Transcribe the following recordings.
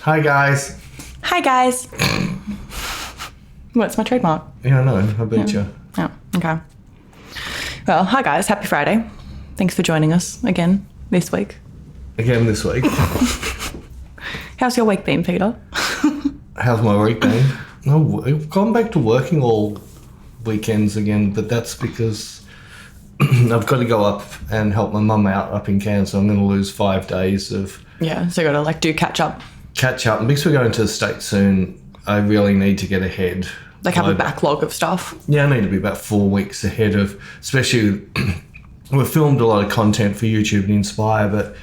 Hi, guys. Hi, guys. What's my trademark? Yeah, I know. I beat you. Oh, okay. Well, hi, guys. Happy Friday. Thanks for joining us again this week. Again this week. How's your week been, Peter? How's my week been? No, I've gone back to working all weekends again, but that's because I've got to go up and help my mum out up in Cairns, so I'm going to lose 5 days of... Yeah, so you got to do catch up. And because we're going to the States soon, I really need to get ahead. Have a backlog of stuff. Yeah, I need to be about 4 weeks ahead of, especially, we've filmed a lot of content for YouTube and Inspire, but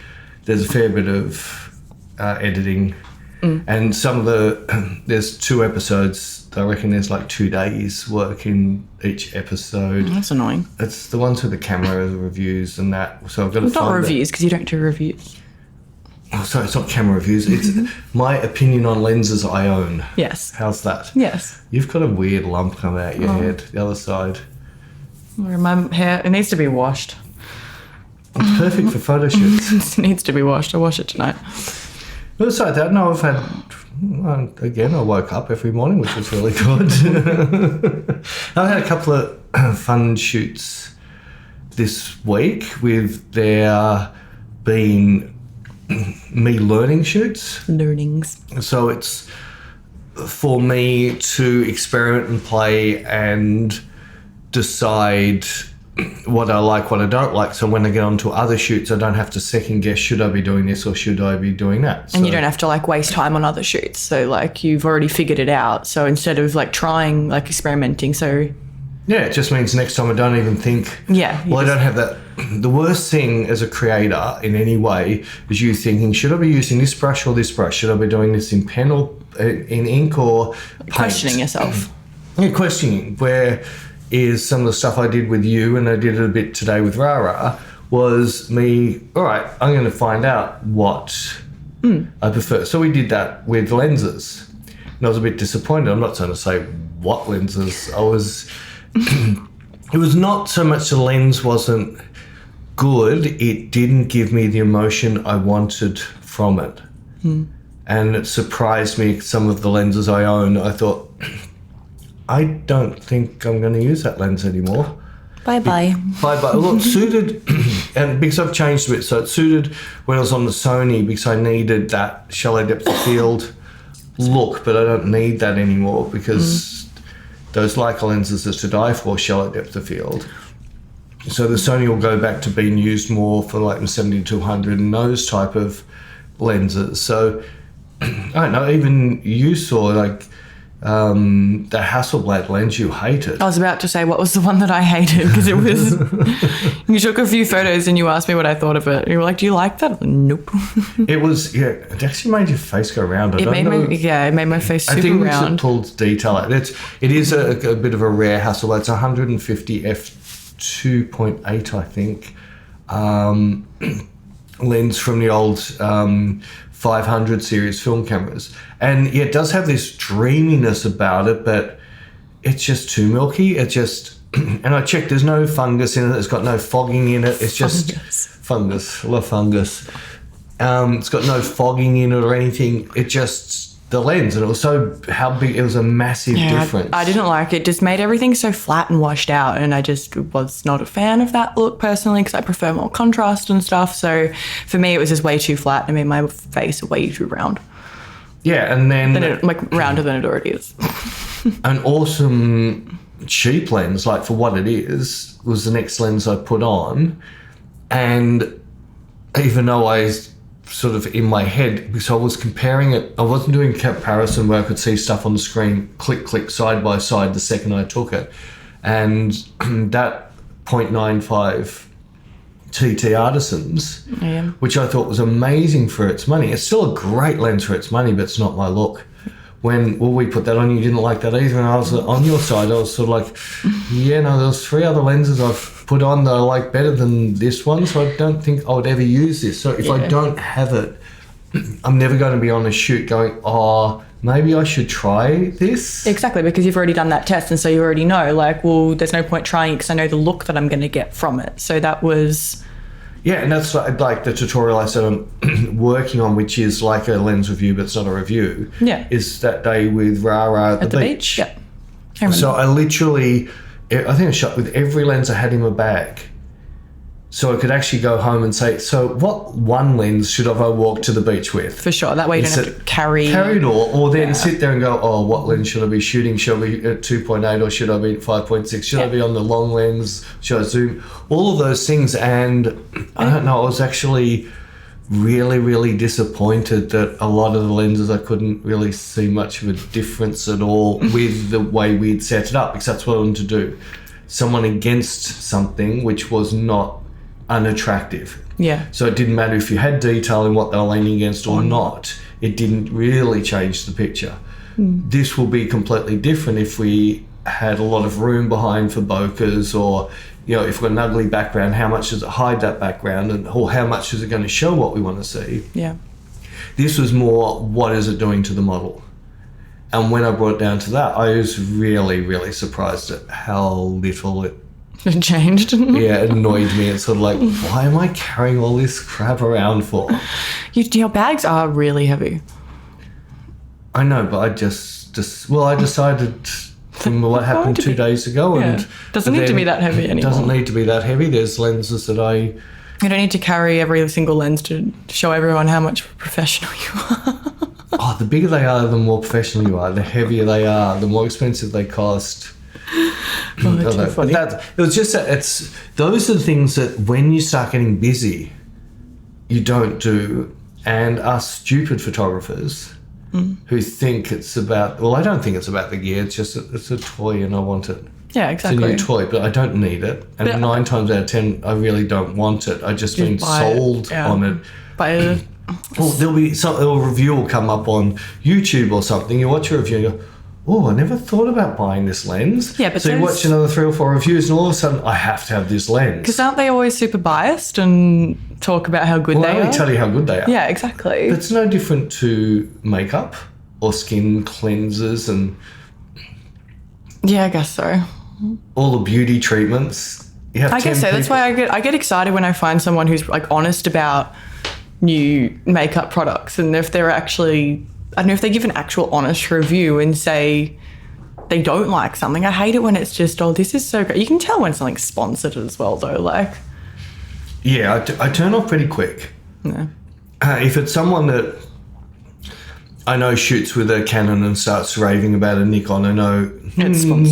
there's a fair bit of editing. And some of there's 2 episodes, I reckon there's 2 days work in each episode. That's annoying. It's the ones with the camera reviews and that, so I've got to find not reviews, because you don't do reviews. Oh, sorry, it's not camera reviews. It's my opinion on lenses I own. Yes. How's that? Yes. You've got a weird lump coming out your head, the other side. My hair, it needs to be washed. It's perfect for photo shoots. It needs to be washed. I'll wash it tonight. But aside that, no, I've had... Again, I woke up every morning, which was really good. I've had a couple of fun shoots this week with there being me learning shoots. Learnings. So it's for me to experiment and play and decide what I like, what I don't like. So when I get onto other shoots, I don't have to second guess, should I be doing this or should I be doing that? And you don't have to waste time on other shoots. So you've already figured it out. So instead of trying, experimenting, so... Yeah, it just means next time I don't even think... Yeah. Well, I don't have that... The worst thing as a creator in any way is you thinking, should I be using this brush or this brush? Should I be doing this in pen or in ink or paint? Questioning yourself. Yeah, questioning. Where is some of the stuff I did with you, and I did it a bit today with Rara, was me, all right, I'm going to find out what I prefer. So we did that with lenses. And I was a bit disappointed. I'm not trying to say what lenses. I was... It was not so much the lens wasn't good, it didn't give me the emotion I wanted from it. And it surprised me, some of the lenses I own, I thought, I don't think I'm going to use that lens anymore. Bye-bye. Bye-bye. Well, it suited, and because I've changed a bit, so it suited when I was on the Sony because I needed that shallow depth of field look, but I don't need that anymore because those Leica lenses are to die for, shallow depth of field. So the Sony will go back to being used more for the 70-200 and those type of lenses. So, I don't know, even you saw the Hasselblad lens you hated. I was about to say, what was the one that I hated? Because it was... You took a few photos and you asked me what I thought of it. You were like, do you like that? Nope. It was, it actually made your face go round. It made my face super round. I think it's pulled detail. It is a bit of a rare Hasselblad. It's 150 f2.8, I think, lens from the old 500 series film cameras. And it does have this dreaminess about it, but it's just too milky. It just, and I checked, there's no fungus in it. It's got no fogging in it. It's just fungus. I love fungus. It's got no fogging in it or anything. It just, the lens, and it was so, how big, it was a massive difference. I didn't like it. Just made everything so flat and washed out, and I just was not a fan of that look personally because I prefer more contrast and stuff. So for me, it was just way too flat and made my face way too round. Yeah, and then... rounder than it already is. An awesome cheap lens, for what it is, was the next lens I put on. And even though I sort of in my head, because I was comparing it, I wasn't doing comparison where I could see stuff on the screen, click, side by side the second I took it. And that 0.95 TT Artisans, which I thought was amazing for its money. It's still a great lens for its money, but it's not my look. When we put that on, you didn't like that either, and I was on your side. I was sort of there was 3 other lenses I've put on that I like better than this one, so I don't think I would ever use this. So if I don't have it, I'm never going to be on a shoot going, maybe I should try this. Exactly, because you've already done that test, and so you already know, there's no point trying it because I know the look that I'm going to get from it. So that was... Yeah, and that's like the tutorial I said I'm working on, which is like a lens review, but it's not a review. Yeah. Is that day with Rara at the beach. Yeah. I remember. So I think I shot with every lens I had in my bag. So I could actually go home and say, so what one lens should I walk to the beach with? For sure. That way you don't have to carry it all. Or then sit there and go, oh, what lens should I be shooting? Should I be at 2.8 or should I be at 5.6? Should I be on the long lens? Should I zoom? All of those things. And I don't know, I was actually really, really disappointed that a lot of the lenses I couldn't really see much of a difference at all with the way we'd set it up, because that's what I wanted to do. Someone against something which was not unattractive. Yeah. So it didn't matter if you had detail in what they were leaning against or not. It didn't really change the picture. This will be completely different if we had a lot of room behind for bokehs, or if we've got an ugly background, how much does it hide that background, or how much is it going to show what we want to see? Yeah. This was more, what is it doing to the model? And when I brought it down to that, I was really, really surprised at how little it changed. it annoyed me. It's sort of like, why am I carrying all this crap around for? Your bags are really heavy. I know, but I decided from what happened 2 days ago. Yeah. Doesn't need to be that heavy anymore. Doesn't need to be that heavy. There's lenses that You don't need to carry every single lens to show everyone how much professional you are. Oh, the bigger they are, the more professional you are. The heavier they are, the more expensive they cost. Oh, that's so funny. It was just that those are the things that when you start getting busy, you don't do. And us stupid photographers who think it's about, I don't think it's about the gear. It's just it's a toy and I want it. Yeah, exactly. It's a new toy, but I don't need it. And 9 times out of 10, I really don't want it. I just been sold on it. Well, there'll be a review will come up on YouTube or something. You watch a review and go, oh, I never thought about buying this lens. Yeah, but so you watch another 3 or 4 reviews and all of a sudden I have to have this lens. Because aren't they always super biased and talk about how good they are? They only tell you how good they are. Yeah, exactly. But it's no different to makeup or skin cleansers and... Yeah, I guess so. All the beauty treatments. I guess so. That's why I get excited when I find someone who's like honest about new makeup products, and if they're actually, I don't know, if they give an actual honest review and say they don't like something. I hate it when it's just, oh, this is so great. You can tell when something's sponsored as well, though. Like, yeah, I turn off pretty quick. Yeah. If it's someone that I know shoots with a Canon and starts raving about a Nikon, I know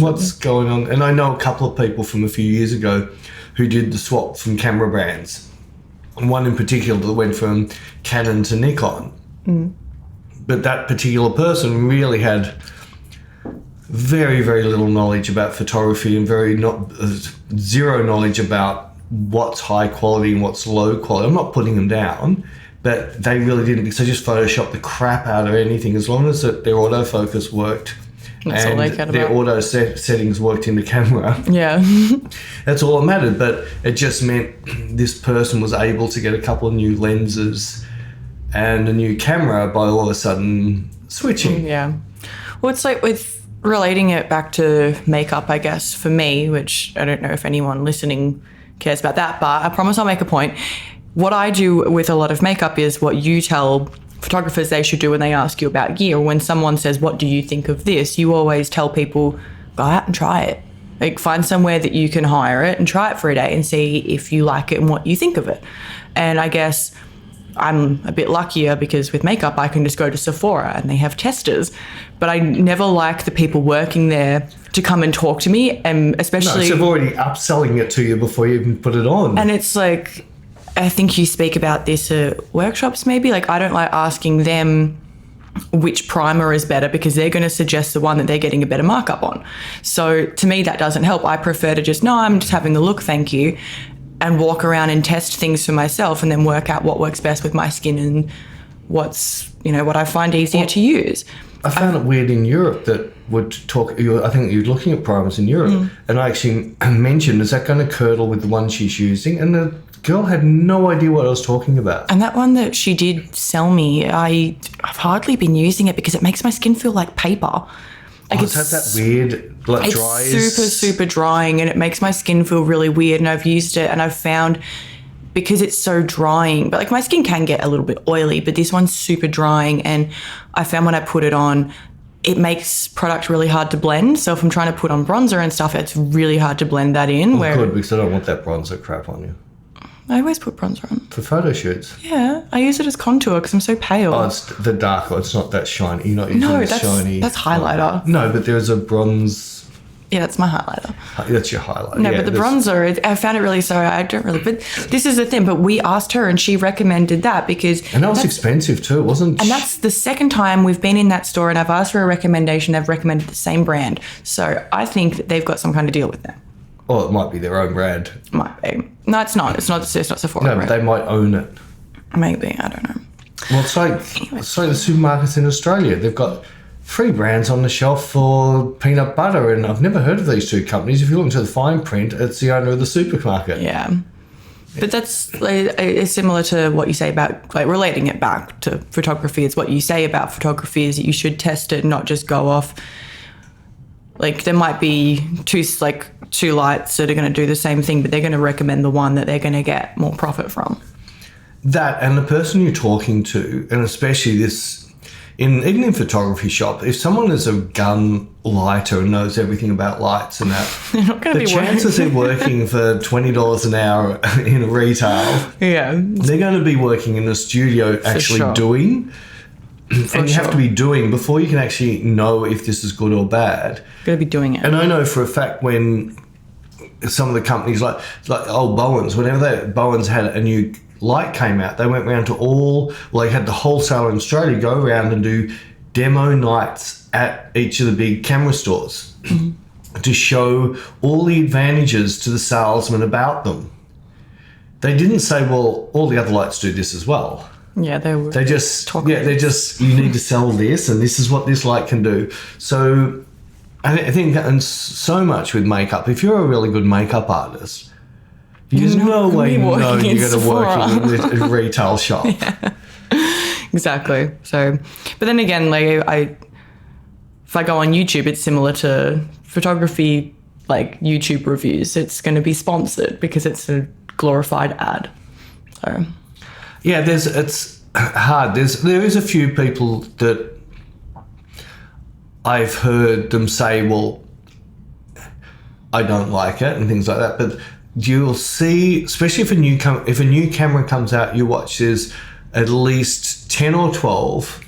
what's going on. And I know a couple of people from a few years ago who did the swap from camera brands. And one in particular that went from Canon to Nikon. But that particular person really had very, very little knowledge about photography and zero knowledge about what's high quality and what's low quality. I'm not putting them down, but they really didn't, because they just photoshopped the crap out of anything. As long as their autofocus worked and their auto settings worked in the camera. Yeah. That's all that mattered. But it just meant this person was able to get a couple of new lenses and a new camera by all of a sudden switching. Yeah. Well, it's like with relating it back to makeup, I guess, for me, which I don't know if anyone listening cares about that, but I promise I'll make a point. What I do with a lot of makeup is what you tell photographers they should do when they ask you about gear. When someone says, what do you think of this? You always tell people, go out and try it. Like, find somewhere that you can hire it and try it for a day and see if you like it and what you think of it. And I guess I'm a bit luckier because with makeup, I can just go to Sephora and they have testers. But I never like the people working there to come and talk to me, and especially... No, so they're already upselling it to you before you even put it on. And it's like, I think you speak about this at workshops maybe. Like, I don't like asking them which primer is better because they're going to suggest the one that they're getting a better markup on. So to me, that doesn't help. I prefer to just, no, I'm just having a look, thank you, and walk around and test things for myself and then work out what works best with my skin and what's, what I find easier to use. I found it weird in Europe that would talk, I think you're looking at primers in Europe, and I actually mentioned, is that going to curdle with the one she's using? And the girl had no idea what I was talking about. And that one that she did sell me, I've hardly been using it because it makes my skin feel like paper. Like, it's had that weird, like, dries. It's super, super drying, and it makes my skin feel really weird. And I've used it and I've found because it's so drying. But like my skin can get a little bit oily, but this one's super drying. And I found when I put it on, it makes product really hard to blend. So if I'm trying to put on bronzer and stuff, it's really hard to blend that in. Good, because I don't want that bronzer crap on you. I always put bronzer on. For photo shoots? Yeah, I use it as contour because I'm so pale. Oh, it's the darker. It's not that shiny. You're not using the shiny. That's highlighter. No, but there's a bronze. Yeah, that's my highlighter. That's your highlighter. No, but the bronzer, I found it really, so I don't really, but this is the thing, but we asked her and she recommended that because. And that was expensive too, wasn't it? And that's the second time we've been in that store and I've asked for a recommendation. They've recommended the same brand. So I think that they've got some kind of deal with them. Or it might be their own brand. Might be. No, it's not. It's not Sephora. No, but they might own it. Maybe. I don't know. Well, it's like the supermarkets in Australia. They've got 3 brands on the shelf for peanut butter, and I've never heard of these 2 companies. If you look into the fine print, it's the owner of the supermarket. Yeah. But that's it's similar to what you say about, like, relating it back to photography. It's what you say about photography is that you should test it, not just go off. Like, there might be two lights that are going to do the same thing, but they're going to recommend the one that they're going to get more profit from. That, and the person you're talking to, and especially this, even in photography shop, if someone is a gun lighter and knows everything about lights and that, they're not going to be chances they're working for $20 an hour in retail, yeah, they're going to be working in the studio actually doing. And you have to be doing before you can actually know if this is good or bad. Got to be doing it. And I know for a fact when some of the companies like old Bowens, whenever Bowens had a new light came out, they went round to they had the wholesaler in Australia go around and do demo nights at each of the big camera stores to show all the advantages to the salesman about them. They didn't say, well, all the other lights do this as well. Yeah, they're just you need to sell this and this is what this light can do. So I think, and so much with makeup, if you're a really good makeup artist, there's no way you're going to work in a retail shop. Yeah. Exactly. So, but then again, like if I go on YouTube, it's similar to photography, like YouTube reviews. It's going to be sponsored because it's a glorified ad. So. Yeah, it's hard. There is a few people that I've heard them say, well, I don't like it and things like that. But you'll see, especially if a new camera comes out, you watch there's at least 10 or 12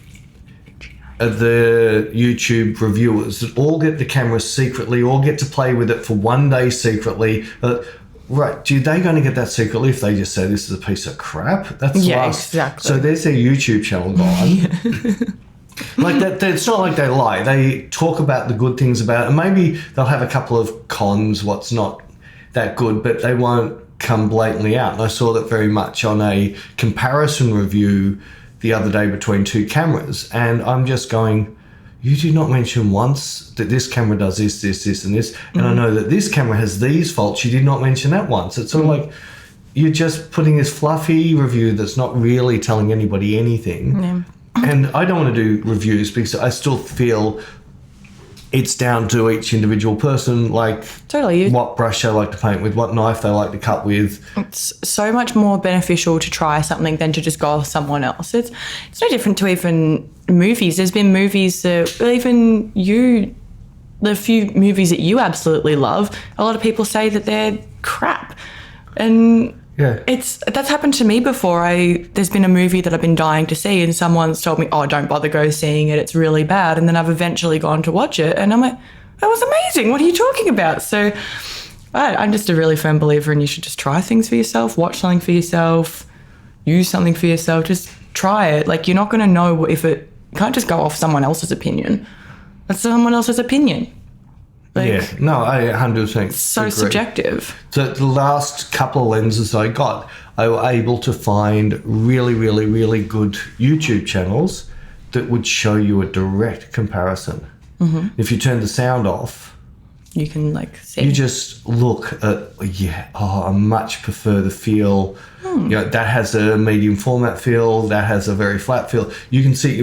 of the YouTube reviewers that all get the camera secretly, all get to play with it for one day secretly. Right, they're going to get that secretly if they just say this is a piece of crap? That's exactly. So there's their YouTube channel gone. Like that, it's not like they lie. They talk about the good things about it, and maybe they'll have a couple of cons, what's not that good, but they won't come blatantly out. And I saw that very much on a comparison review the other day between 2 cameras, and I'm just going, you did not mention once that this camera does this, this, this, and this. And I know that this camera has these faults. You did not mention that once. It's sort of like you're just putting this fluffy review that's not really telling anybody anything. Yeah. And I don't want to do reviews because I still feel it's down to each individual person, like totally what brush they like to paint with, what knife they like to cut with. It's so much more beneficial to try something than to just go off someone else. It's no different to even movies. There's been movies that even the few movies that you absolutely love, a lot of people say that they're crap. And yeah, that's happened to me before. There's been a movie that I've been dying to see and someone's told me, oh, don't bother go seeing it, it's really bad. And then I've eventually gone to watch it and I'm like, that was amazing, what are you talking about? So I'm just a really firm believer in you should just try things for yourself, watch something for yourself, use something for yourself, just try it. Like, you're not going to know if you can't just go off someone else's opinion. That's someone else's opinion. Like, yeah, no, I 100% so agree. Subjective. So the last couple of lenses I got, I was able to find really, really, really good YouTube channels that would show you a direct comparison. Mm-hmm. If you turn the sound off, you can see. You just look at, I much prefer the feel. That has a medium format feel, that has a very flat feel. You can see,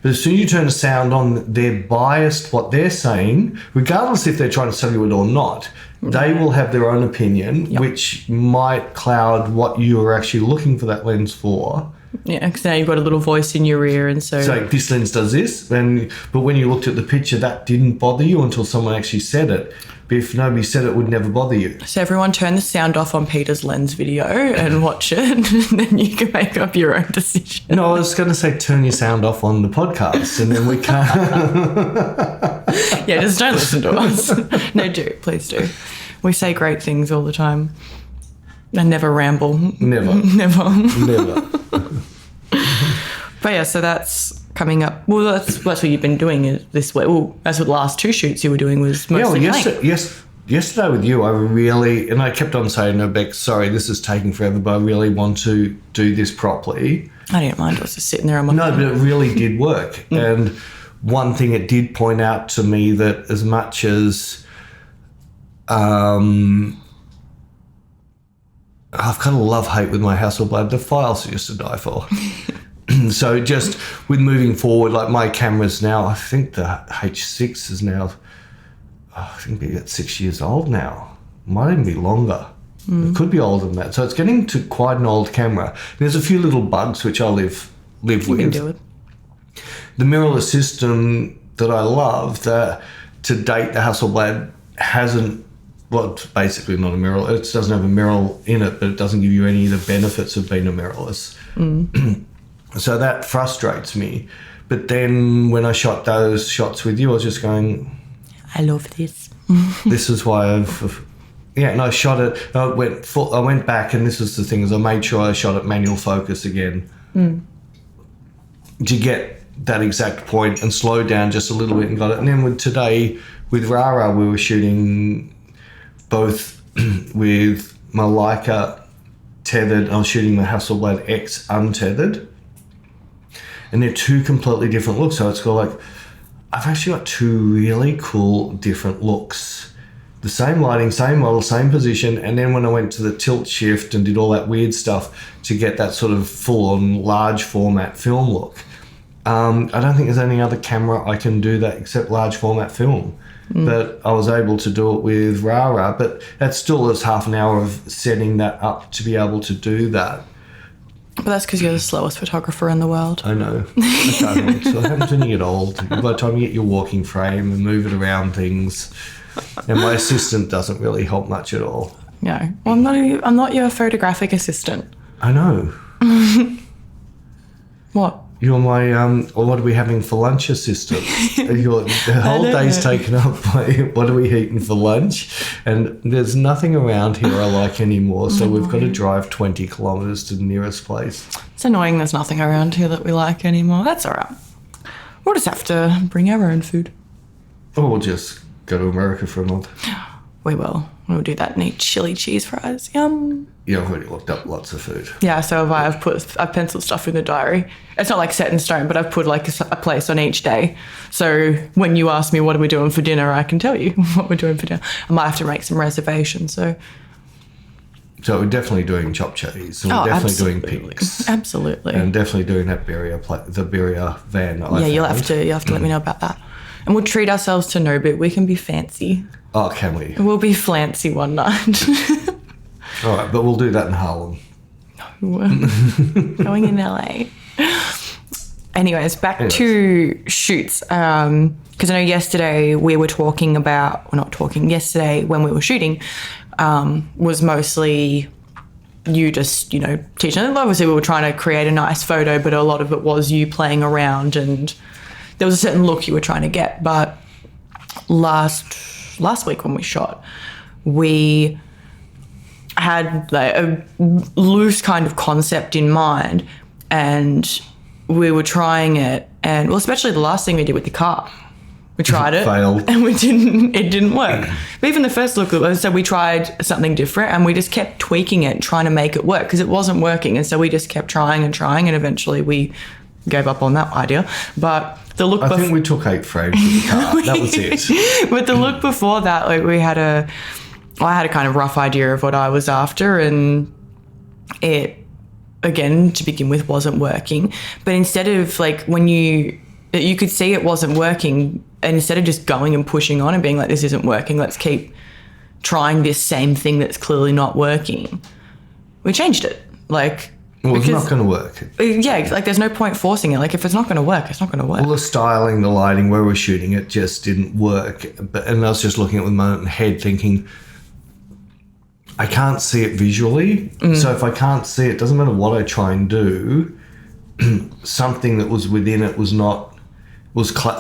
but as soon as you turn the sound on, they're biased what they're saying, regardless if they're trying to sell you it or not. They will have their own opinion, which might cloud what you are actually looking for that lens for. Yeah, because now you've got a little voice in your ear, and so this lens does this, but when you looked at the picture, that didn't bother you until someone actually said it. But if nobody said it, would never bother you. So everyone turn the sound off on Peter's lens video and watch it, and then you can make up your own decision. No, I was going to say turn your sound off on the podcast, and then we can't. Yeah, just don't listen to us. No, do. Please do. We say great things all the time. And never ramble. Never. But yeah, so that's coming up. Well, that's what you've been doing this week. Well, that's what the last 2 shoots you were doing was mostly yesterday with you, and I kept on saying, no, Bec, sorry, this is taking forever, but I really want to do this properly. I didn't mind. I was just sitting there on my phone. No, but it really did work. And one thing it did point out to me that as much as I've kind of love-hate with my Hasselblad, the files are just to die for. So just with moving forward, like my cameras now, I think the H6 is now, I think it's 6 years old now. Might even be longer. It could be older than that. So it's getting to quite an old camera. There's a few little bugs which I live with. You can do it. The mirrorless system that I love, that to date the Hasselblad hasn't, well, it's basically not a mirror. It doesn't have a mirror in it, but it doesn't give you any of the benefits of being a mirrorless. So that frustrates me. But then when I shot those shots with you, I was just going, I love this. This is why and I shot it. I went back, and this is the thing, is I made sure I shot at manual focus again to get that exact point and slow down just a little bit and got it. And then today with Rara, we were shooting both with my Leica tethered. I was shooting my Hasselblad X untethered, and they're 2 completely different looks. So it's got like, I've actually got 2 really cool different looks. The same lighting, same model, same position. And then when I went to the tilt shift and did all that weird stuff to get that sort of full-on large format film look, I don't think there's any other camera I can do that except large format film. But I was able to do it with Rara, but that still is half an hour of setting that up to be able to do that. But that's because you're the slowest photographer in the world. I know. I can't. So what happens when you get old? By the time you get your walking frame and move it around things, and my assistant doesn't really help much at all. No. Well, I'm not your photographic assistant. I know. What? You're my, what are we having for lunch assistant? The whole day's taken up by what are we eating for lunch? And there's nothing around here I like anymore, so we've got to drive 20 kilometres to the nearest place. It's annoying there's nothing around here that we like anymore. That's all right. We'll just have to bring our own food. Or we'll just go to America for a month. We will. We'll do that and eat chili cheese fries. Yum. Yeah, I've already looked up lots of food. Yeah, so have I. I've penciled stuff in the diary. It's not like set in stone, but I've put like a place on each day. So when you ask me what are we doing for dinner, I can tell you what we're doing for dinner. I might have to make some reservations. So we're definitely doing chopped cheese. And we're definitely doing pigs. Absolutely. And definitely doing that the birria van. Yeah, you'll have to let me know about that. And we'll treat ourselves to no bit. We can be fancy. Oh, can we? We'll be flancy one night. All right, but we'll do that in Harlem. Going in LA. Anyways, back to shoots. Because I know yesterday we were talking about, yesterday when we were shooting was mostly you just, teaching. Obviously we were trying to create a nice photo, but a lot of it was you playing around and there was a certain look you were trying to get. But last week when we shot, we had like a loose kind of concept in mind and we were trying it, and well, especially the last thing we did with the car. We tried it, failed, and it didn't work. But even the first look, so we tried something different and we just kept tweaking it and trying to make it work because it wasn't working. And so we just kept trying and eventually we gave up on that idea. But the look I think we took 8 frames of the car. That was it. But the look before that, like I had a kind of rough idea of what I was after, and it, again, to begin with, wasn't working. But instead of like when you could see it wasn't working, and instead of just going and pushing on and being like, this isn't working, let's keep trying this same thing that's clearly not working, we changed it. Like, well, it's not going to work. Yeah, like there's no point forcing it. Like if it's not going to work, it's not going to work. All the styling, the lighting, where we're shooting it just didn't work. And I was just looking at it with my own head thinking, I can't see it visually. So if I can't see it, doesn't matter what I try and do, something that was within it was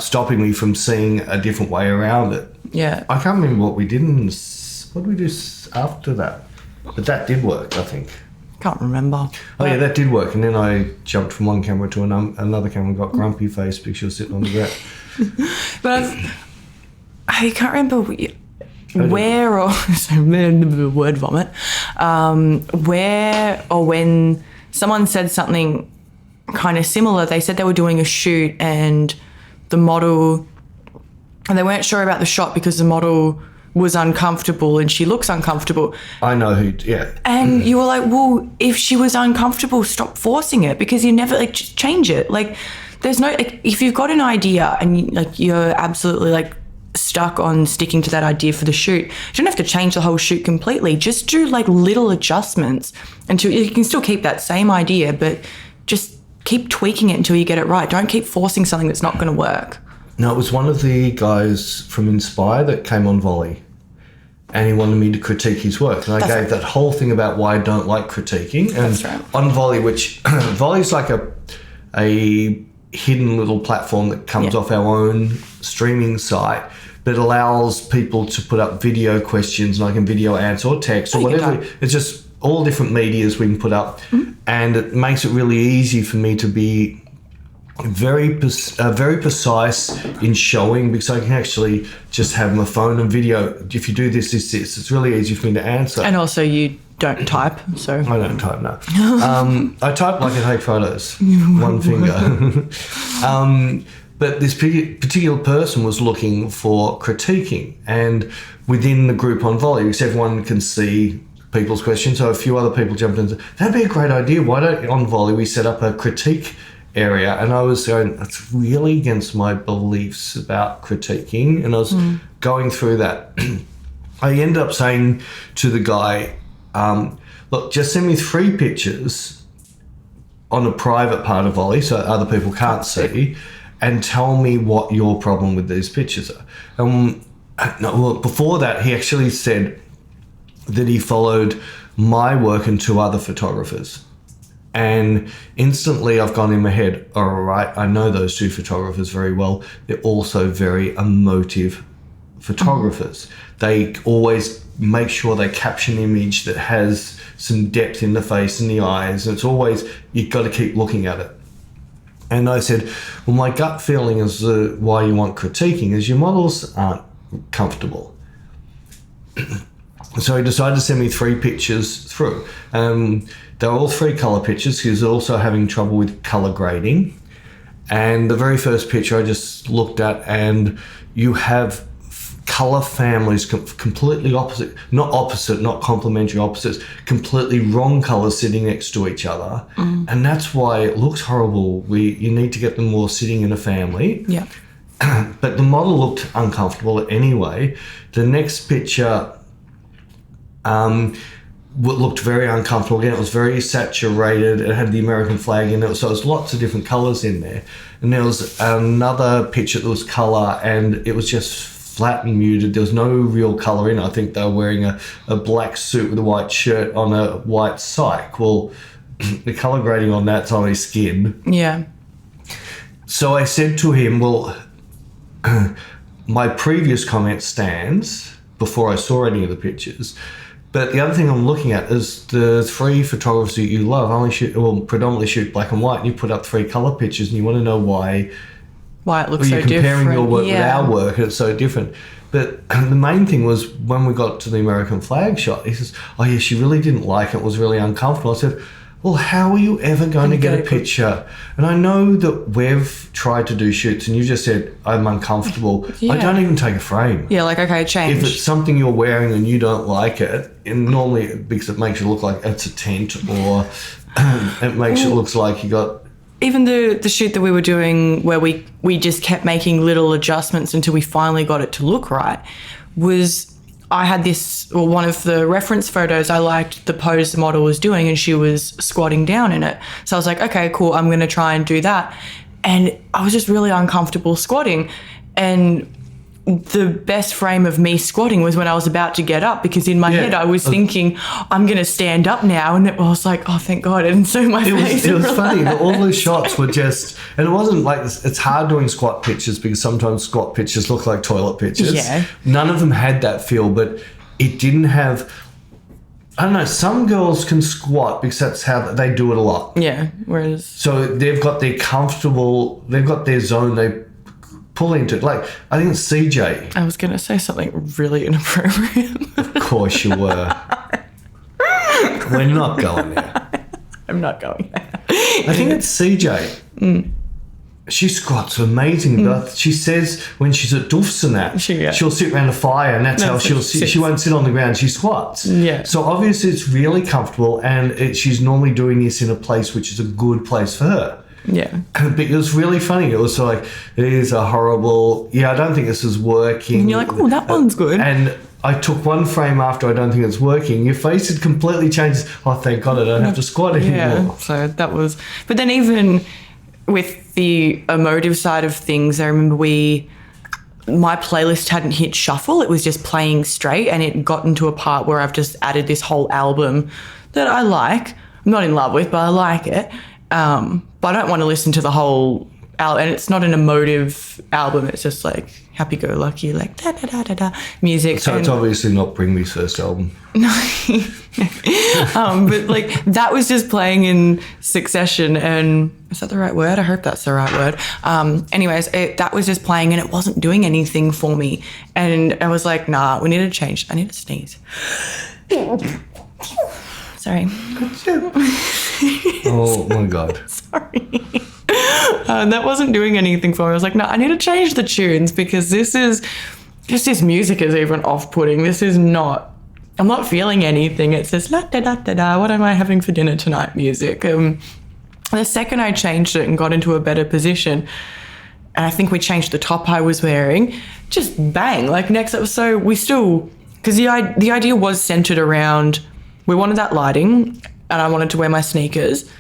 stopping me from seeing a different way around it. Yeah. I can't remember what did we do after that? But that did work, I think. Can't remember. Oh yeah, that did work. And then I jumped from one camera to another camera and got grumpy face because she was sitting on the ground. But I can't remember where or so word vomit. Where or when someone said something kind of similar. They said they were doing a shoot and the model, and they weren't sure about the shot because the model was uncomfortable and she looks uncomfortable. I know who, yeah. And you were like, well, if she was uncomfortable, stop forcing it, because you never, like, just change it. Like, there's no, like, if you've got an idea and you're absolutely like stuck on sticking to that idea for the shoot, you don't have to change the whole shoot completely. Just do like little adjustments until you can still keep that same idea, but just keep tweaking it until you get it right. Don't keep forcing something that's not going to work. No, it was one of the guys from Inspire that came on Volley and he wanted me to critique his work. And I gave that whole thing about why I don't like critiquing. And that's right. On Volley, which Volley's like a hidden little platform that comes off our own streaming site, but allows people to put up video questions and I can video answer or text or whatever. It's just all different medias we can put up. And it makes it really easy for me to be very precise in showing, because I can actually just have my phone and video. If you do this, it's really easy for me to answer. And also you don't type, so. I don't type, no. I type like I take photos, one finger. But this particular person was looking for critiquing, and within the group on Volley, because everyone can see people's questions, so a few other people jumped in and said, that'd be a great idea. Why don't, on Volley, we set up a critique area? And I was going, that's really against my beliefs about critiquing. And I was going through that. I ended up saying to the guy, look, just send me 3 pictures on a private part of Volley so other people can't see, and tell me what your problem with these pictures are. Before that, he actually said that he followed my work and 2 other photographers. And instantly I've gone in my head, all right, I know those 2 photographers very well. They're also very emotive photographers. They always make sure they capture an image that has some depth in the face and the eyes. And it's always, you've got to keep looking at it. And I said, well, my gut feeling is why you want critiquing is your models aren't comfortable. So he decided to send me 3 pictures through. They were all 3 colour pictures. He was also having trouble with colour grading. And the very first picture I just looked at, and you have colour families completely opposite, not complementary opposites, completely wrong colours sitting next to each other. And that's why it looks horrible. You need to get them more sitting in a family. Yeah. But the model looked uncomfortable anyway. The next picture looked very uncomfortable. Again, it was very saturated. It had the American flag in it, so there was lots of different colours in there. And there was another picture that was colour, and it was just flat and muted. There was no real colour in it. I think they were wearing a black suit with a white shirt on a white psych. Well, the colour grading on that's on his skin. Yeah. So I said to him, well, my previous comment stands before I saw any of the pictures. But the other thing I'm looking at is the 3 photographers that you love predominantly shoot black and white, and you put up 3 colour pictures and you want to know why it looks so different. You're comparing your work with our work and it's so different. But the main thing was when we got to the American flag shot, he says, oh yeah, she really didn't like it. It was really uncomfortable. I said, well, how are you ever going to get a picture? And I know that we've tried to do shoots and you just said, I'm uncomfortable. Yeah. I don't even take a frame. Yeah, like, okay, change. If it's something you're wearing and you don't like it, and normally because it makes it look like it's a tent, or it makes it look like you got... Even the shoot that we were doing where we just kept making little adjustments until we finally got it to look right was... I had one of the reference photos, I liked the pose the model was doing and she was squatting down in it. So I was like, okay, cool, I'm going to try and do that. And I was just really uncomfortable squatting. And the best frame of me squatting was when I was about to get up, because in my head I was thinking, I'm going to stand up now. And I was like, oh, thank God, I didn't sew my face. It was funny. All those shots were just, and it wasn't like, it's hard doing squat pictures because sometimes squat pictures look like toilet pictures. Yeah. None of them had that feel, but it didn't have, I don't know, some girls can squat because that's how they do it a lot. Yeah, whereas... So they've got their comfortable, they've got their zone, they pull into it. Like, I think it's CJ. I was going to say something really inappropriate. Of course you were. We're not going there. I'm not going there. I think it's CJ. She squats amazing. But she says when she's at Doofs and that, she'll sit around a fire, and that's how she'll sit. She won't sit on the ground. She squats. Yeah. So obviously it's really comfortable, and she's normally doing this in a place which is a good place for her. Yeah. But it was really funny. It was like, it is a horrible, I don't think this is working. And you're like, oh, that one's good. And I took one frame after, I don't think it's working. Your face had completely changed. Oh, thank God I don't have to squat anymore. Yeah, so that was... But then even with the emotive side of things, I remember my playlist hadn't hit shuffle. It was just playing straight, and it got into a part where I've just added this whole album that I like. I'm not in love with, but I like it. But I don't want to listen to the whole album, and it's not an emotive album. It's just like happy-go-lucky, like da-da-da-da-da music. So it's obviously not Bring Me's first album. No. But like that was just playing in succession, and is that the right word? I hope that's the right word. Anyways, that was just playing, and it wasn't doing anything for me. And I was like, nah, we need to change. I need to sneeze. Sorry. Oh my God. Sorry. That wasn't doing anything for me. I was like, no, I need to change the tunes, because this music is even off-putting. This is not, I'm not feeling anything. It's just la da da da da. What am I having for dinner tonight music? The second I changed it and got into a better position, and I think we changed the top I was wearing, just bang, like next up. So we still, because the idea was centered around, we wanted that lighting, and I wanted to wear my sneakers,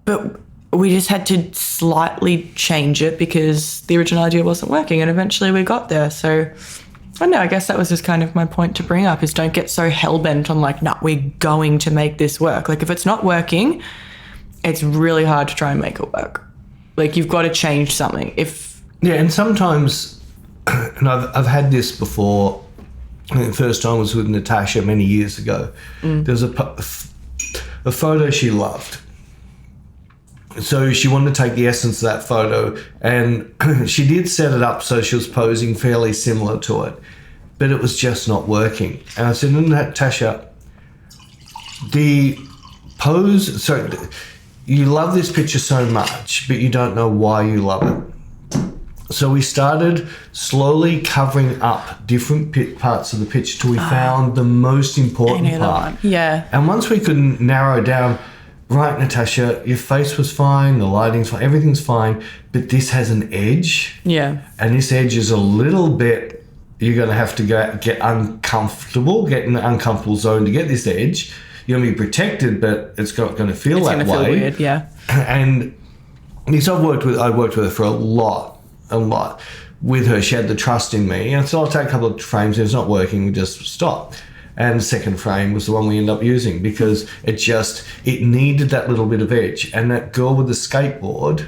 but we just had to slightly change it because the original idea wasn't working, and eventually we got there. So I don't know, I guess that was just kind of my point to bring up, is don't get so hell-bent on like, nah, we're going to make this work. Like if it's not working, it's really hard to try and make it work. Like you've got to change something. And sometimes, and I've had this before. I think the first time was with Natasha many years ago. There was a photo she loved. So she wanted to take the essence of that photo, and she did set it up so she was posing fairly similar to it, but it was just not working. And I said, Natasha, the pose, so you love this picture so much, but you don't know why you love it. So we started slowly covering up different parts of the picture till we found the most important part. Yeah. And once we could narrow down, right, Natasha, your face was fine, the lighting's fine, everything's fine, but this has an edge. Yeah. And this edge is a little bit, you're going to have to get uncomfortable, get in the uncomfortable zone to get this edge. You're going to be protected, but it's not going to feel that way. It's going to feel weird, yeah. And so I worked with her for a lot with her. She had the trust in me, and so I'll take a couple of frames. If it's not working, we just stop. And the second frame was the one we ended up using, because it needed that little bit of edge. And that girl with the skateboard,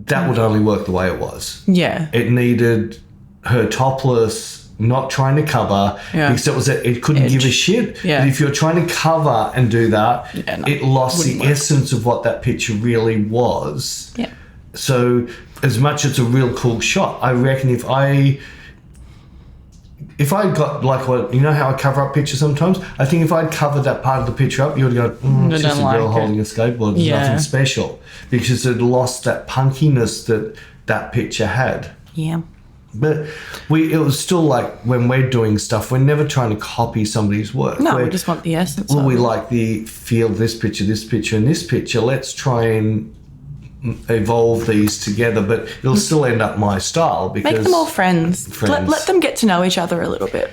that would only work the way it was. Yeah. It needed her topless, not trying to cover, because it couldn't give a shit. Yeah. But if you're trying to cover and do that, it lost the essence of what that picture really was. Yeah. So as much as it's a real cool shot, I reckon if I'd got like what, you know how I cover up pictures sometimes? I think if I'd covered that part of the picture up, you would go, it's just a girl holding a skateboard. There's nothing special, because it lost that punkiness that picture had. Yeah. But it was still like, when we're doing stuff, we're never trying to copy somebody's work. No, we just want the essence. Well, we like the feel of this picture, and this picture. Let's try and evolve these together, but it'll still end up my style because make them all friends. Let them get to know each other a little bit.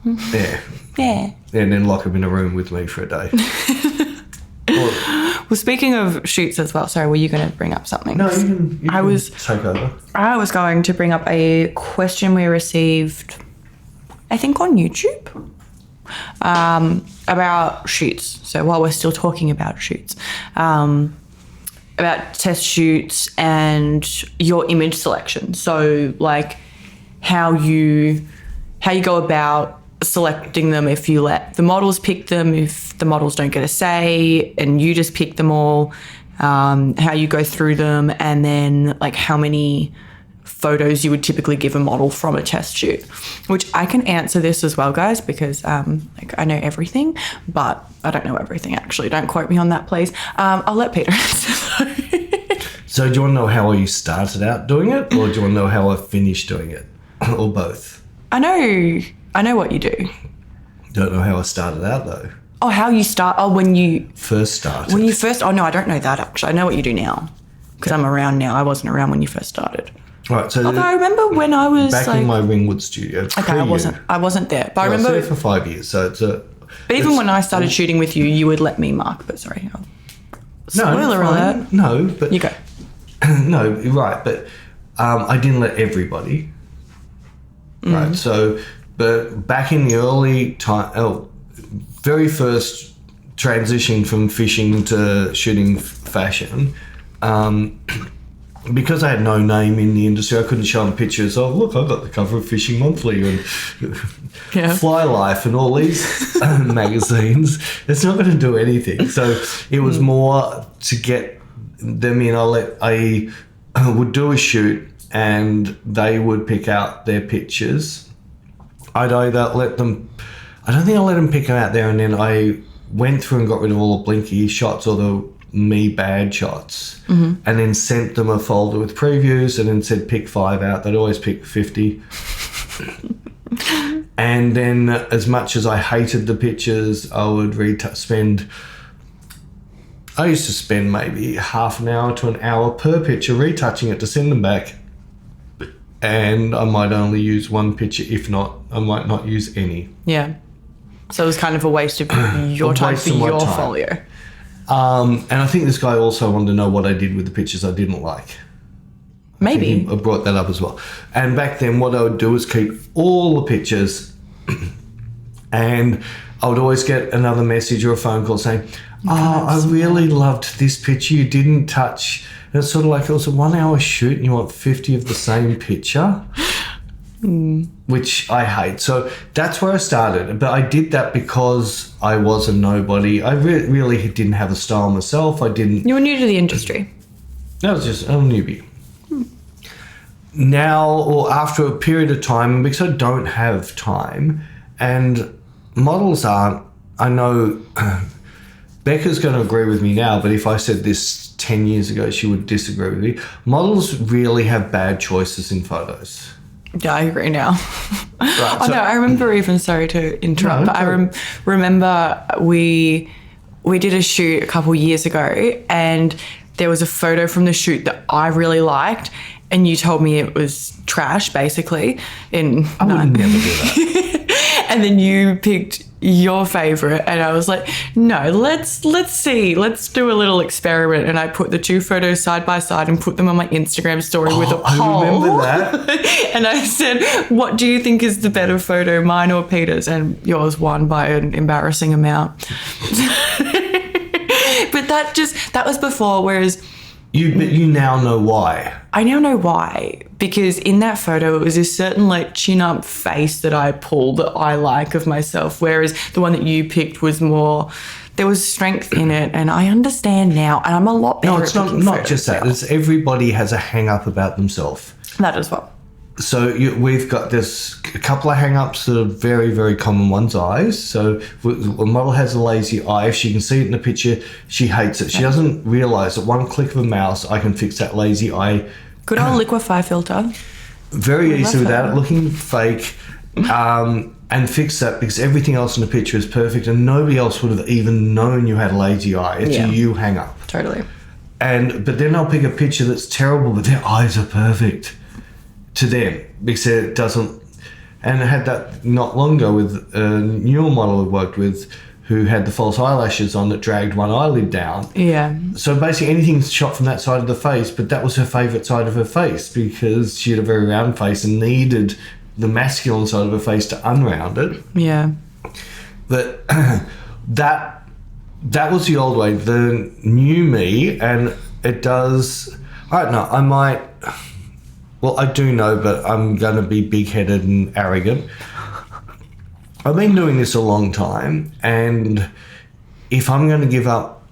Yeah. Yeah. And then lock them in a room with me for a day. Well, speaking of shoots as well, sorry, were you going to bring up something? No, you can take over. I was going to bring up a question we received, I think on YouTube, about shoots. So while we're still talking about shoots, about test shoots and your image selection. So like how you go about selecting them, if you let the models pick them, if the models don't get a say and you just pick them all, how you go through them, and then like how many photos you would typically give a model from a test shoot, which I can answer this as well, guys, because like I know everything, but I don't know everything actually. Don't quote me on that, please. I'll let Peter answer. So do you want to know how you started out doing it, or do you want to know how I finished doing it, or both? I know what you do. Don't know how I started out though. Oh, how you start? Oh, when you first started. When you first? Oh no, I don't know that actually. I know what you do now because I'm around now. I wasn't around when you first started. Right. So although I remember when I was back in my Ringwood studio. Okay, I wasn't there, but I remember. I was there for 5 years, so it's a. But even when I started shooting with you, you would let me mark. But sorry, spoiler alert. No, but you go. No, you're right, but I didn't let everybody. Right. So, but back in the early time, very first transition from fishing to shooting fashion, because I had no name in the industry, I couldn't show them pictures of, look, I got the cover of Fishing Monthly and Fly Life and all these magazines. It's not going to do anything. So it was more to get them in. I would do a shoot and they would pick out their pictures. I'd either let them, I don't think I let them pick them out there, and then I went through and got rid of all the blinky shots or the me bad shots, and then sent them a folder with previews and then said pick 5 out. They'd always pick 50. And then as much as I hated the pictures, I would I used to spend maybe half an hour to an hour per picture retouching it to send them back. And I might only use one picture. If not, I might not use any. Yeah. So it was kind of a waste of your time for your folio. And I think this guy also wanted to know what I did with the pictures I didn't like. Maybe. I brought that up as well. And back then what I would do is keep all the pictures and I would always get another message or a phone call saying, I really loved this picture you didn't touch. And it's sort of like it was a 1 hour shoot and you want 50 of the same picture, which I hate. So that's where I started. But I did that because I was a nobody. I really didn't have a style myself. You were new to the industry. I was just a newbie. Now, or after a period of time, because I don't have time, and models aren't, I know Becca's going to agree with me now, but if I said this 10 years ago, she would disagree with me. Models really have bad choices in photos. Yeah, I agree now. Right, no, I remember even, sorry to interrupt, but I remember we did a shoot a couple years ago and there was a photo from the shoot that I really liked and you told me it was trash, basically. I would never do that. And then you picked your favorite and I was like, no, let's see, let's do a little experiment. And I put the 2 photos side by side and put them on my Instagram story with a poll. I remember that. And I said, what do you think is the better photo, mine or Peter's? And yours won by an embarrassing amount. But that was before, whereas you now know why. I now know why, because in that photo it was this certain like chin up face that I pulled that I like of myself, whereas the one that you picked was more, there was strength in it, and I understand now, and I'm a lot better. No, it's not just that. It's everybody has a hang up about themselves. That as well. So we've got this a couple of hang-ups that are very, very common ones, eyes. So a model has a lazy eye. If she can see it in the picture, she hates it. She doesn't realise that one click of a mouse, I can fix that lazy eye. Good old liquefy filter. Very easy without it looking fake, and fix that because everything else in the picture is perfect and nobody else would have even known you had a lazy eye. It's a you hang-up. Totally. but then I'll pick a picture that's terrible, but their eyes are perfect to them because it doesn't. And I had that not long ago with a newer model I worked with who had the false eyelashes on that dragged one eyelid down. Yeah. So basically anything's shot from that side of the face, but that was her favourite side of her face because she had a very round face and needed the masculine side of her face to unround it. Yeah. But that was the old way. The new me, and it does... I don't know, I might... Well, I do know, but I'm going to be big-headed and arrogant. I've been doing this a long time, and if I'm going to give up...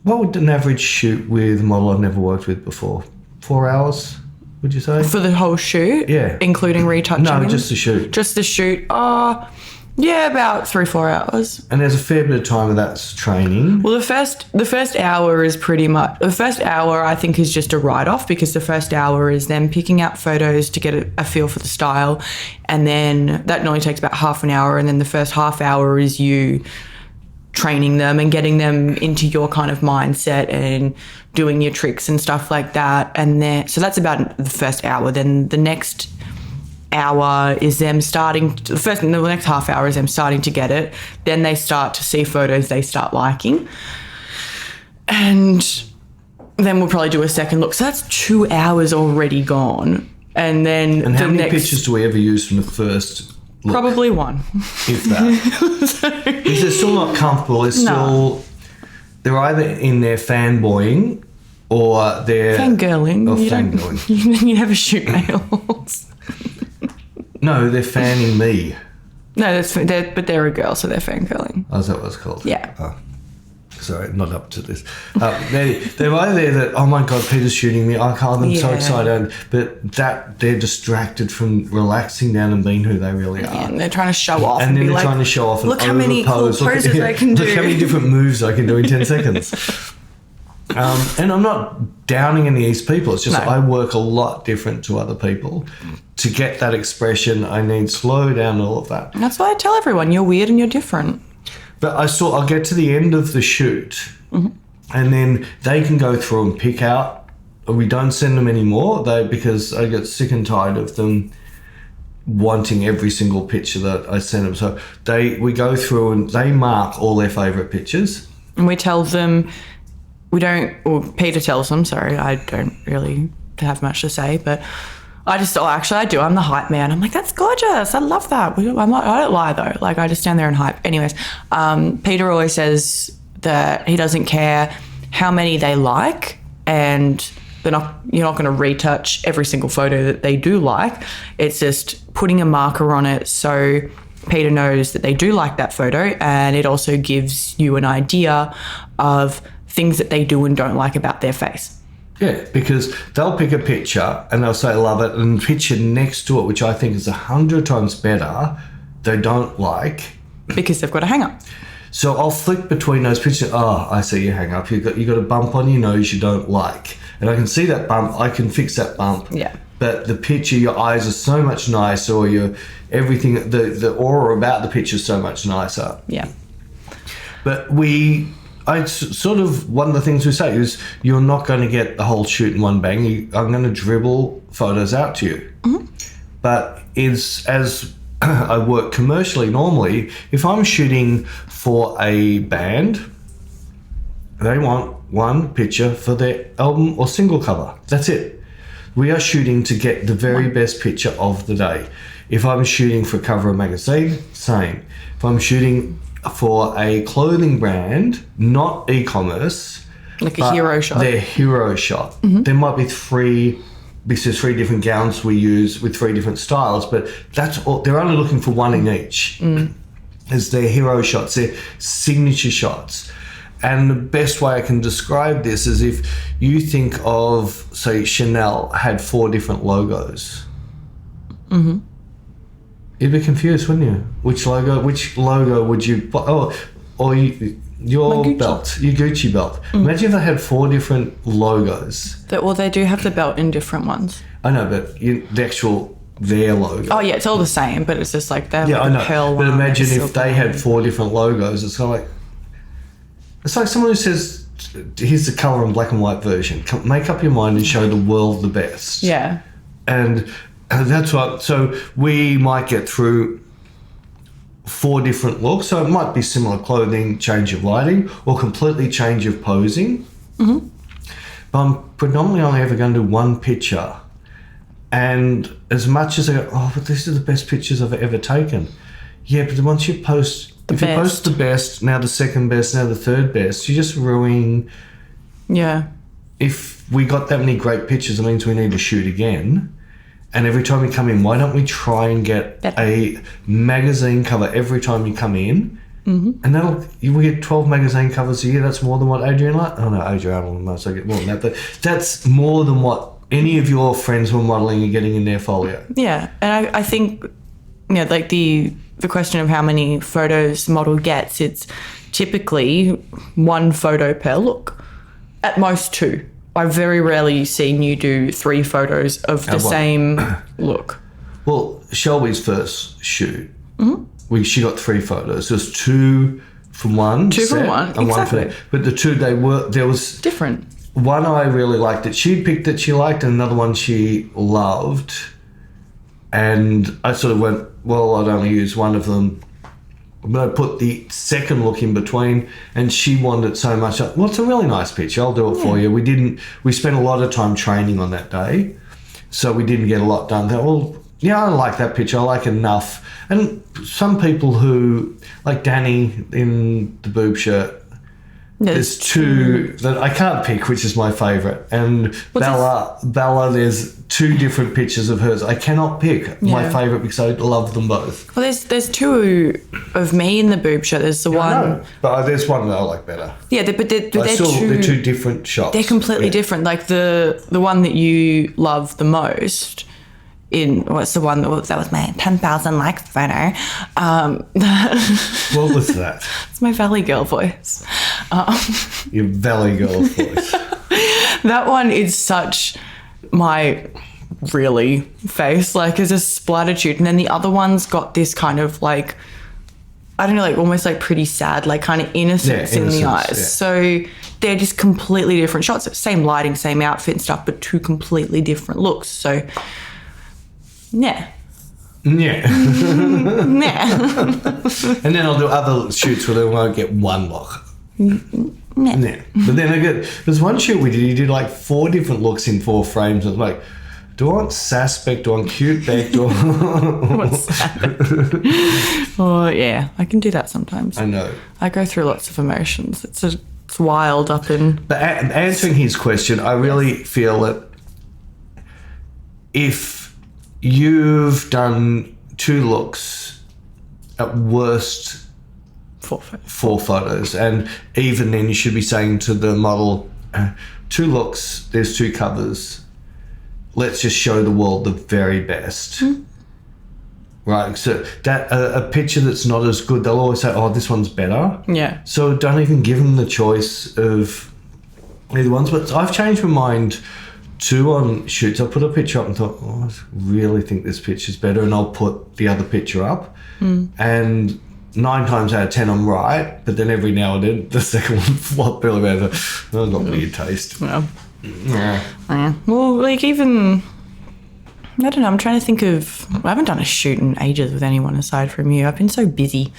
What would an average shoot with a model I've never worked with before? 4 hours, would you say? For the whole shoot? Yeah. Including retouching? No, them? just the shoot. Just the shoot. Yeah, about 3-4 hours. And there's a fair bit of time of that's training. Well, the first hour is pretty much... The first hour, I think, is just a write-off because the first hour is them picking out photos to get a feel for the style. And then that normally takes about half an hour. And then the first half hour is you training them and getting them into your kind of mindset and doing your tricks and stuff like that. And then... So that's about the first hour. Then the next... hour is them starting to, the next half hour is them starting to get it. Then they start to see photos they start liking, and then we'll probably do a second look. So that's 2 hours already gone. And then how many pictures do we ever use from the first look? Probably one, if that. Because they're still not comfortable. It's still they're either in their fanboying or they're fangirling. Or fangirling. You never shoot males. No, they're fanning me. No, but they're a girl, so they're fangirling. Oh, is that what it's called? Yeah. Oh, sorry, not up to this. They're either there that, oh my God, Peter's shooting me. I can't, I'm so excited. But they're distracted from relaxing down and being who they really are. Yeah, and they're trying to show off. And then they're trying to show off and look how many cool poses I can do. Look how many different moves I can do in 10 seconds. And I'm not downing any of these people. It's just I work a lot different to other people. To get that expression, I need slow down all of that. And that's why I tell everyone, you're weird and you're different. But I'll get to the end of the shoot, and then they can go through and pick out. We don't send them anymore, because I get sick and tired of them wanting every single picture that I send them. So we go through and they mark all their favourite pictures. And we tell them... Peter tells them, sorry, I don't really have much to say, but I do. I'm the hype man. I'm like, that's gorgeous. I love that. I don't lie though. Like, I just stand there and hype. Anyways, Peter always says that he doesn't care how many they like, and you're not going to retouch every single photo that they do like. It's just putting a marker on it so Peter knows that they do like that photo, and it also gives you an idea of things that they do and don't like about their face. Yeah, because they'll pick a picture and they'll say, love it, and picture next to it, which I think is 100 times better, they don't like. Because they've got a hang-up. So I'll flick between those pictures. Oh, I see your hang-up. You got a bump on your nose you don't like. And I can see that bump. I can fix that bump. Yeah. But the picture, your eyes are so much nicer, or everything, the aura about the picture is so much nicer. Yeah. But one of the things we say is you're not going to get the whole shoot in one bang. I'm going to dribble photos out to you. Mm-hmm. But as I work commercially normally, if I'm shooting for a band, they want one picture for their album or single cover. That's it. We are shooting to get the very best picture of the day. If I'm shooting for a cover of a magazine, same. If I'm shooting for a clothing brand, not e-commerce, like a hero shot. Their hero shot. Mm-hmm. There might be three different gowns we use with 3 different styles, but that's all. They're only looking for one in each. As their hero shots, their signature shots. And the best way I can describe this is if you think of, say, Chanel had 4 different logos. Mm-hmm. You'd be confused, wouldn't you? Which logo would you... your belt, your Gucci belt. Imagine if they had 4 different logos. They do have the belt in different ones. I know, but their logo. Oh, yeah, it's all the same, but it's just like they have I know. pearl one. But imagine if they had 4 different logos. It's kind of like... It's like someone who says here's the colour and black and white version. Make up your mind and show the world the best. Yeah. And that's what, so we might get through 4 different looks. So it might be similar clothing, change of lighting, or completely change of posing. Mm-hmm. But I'm predominantly only ever going to do one picture. And as much as I go, oh, but these are the best pictures I've ever taken. Yeah, but once you post, you post the best, now the second best, now the third best, you're just ruining. Yeah. If we got that many great pictures, it means we need to shoot again. And every time we come in, why don't we try and get a magazine cover every time you come in? Mm-hmm. And we get 12 magazine covers a year. That's more than what Adrian like. Oh no, Adrian almost I get more than that, but that's more than what any of your friends who are modelling are getting in their folio. Yeah, and I think, like the question of how many photos model gets, it's typically 1 photo per look, at most 2. I've very rarely seen you do 3 photos of the same look. Well, Shelby's first shoot, she got 3 photos. There's 2 from one 2 from one, and exactly. 1 for, but the 2 there was different. One I really liked that she picked that she liked, and another one she loved. And I sort of went, well, I'd only use one of them. But I put the second look in between, and she wanted it so much. Well, it's a really nice picture. I'll do it for you. We spent a lot of time training on that day, so we didn't get a lot done. Well, yeah, I like that picture. I like it enough. And some people who, like Danny in the boob shirt, there's 2 that I can't pick, which is my favourite. And Bella, there's 2 different pictures of hers. I cannot pick my favourite because I love them both. Well, there's 2 of me in the boob shot. There's the one. No, but there's one that I like better. Yeah, they're 2. They're 2 different shots. They're completely different. Like the one that you love the most. What's the one that was my 10,000 likes photo? What was that? It's my Valley Girl voice. Your Valley Girl voice. That one is such my really face, like as a splatitude. And then the other one's got this kind of like, I don't know, like almost like pretty sad, like kind of innocence in the eyes. Yeah. So they're just completely different shots. Same lighting, same outfit and stuff, but 2 completely different looks. Yeah. Yeah. And then I'll do other shoots where they won't get 1 look. Yeah. But then there's one shoot we did, you did like 4 different looks in 4 frames. I was like, do I want sass Bec? Do I want cute Bec? What's that? Oh, yeah. I can do that sometimes. I know. I go through lots of emotions. It's wild up in... But answering his question, I really feel that if you've done 2 looks, at worst 4 photos, and even then you should be saying to the model, 2 looks, there's 2 covers, let's just show the world the very best. Right, so that a picture that's not as good, they'll always say, oh, this one's better. Yeah. So don't even give them the choice of either ones. But I've changed my mind 2 on shoots. I put a picture up and thought, oh, I really think this picture's better, and I'll put the other picture up. And 9 times out of 10 I'm right, but then every now and then the second one flop really bad. I've got weird taste. Yeah. Well, like even, I don't know, I'm trying to think of, I haven't done a shoot in ages with anyone aside from you. I've been so busy.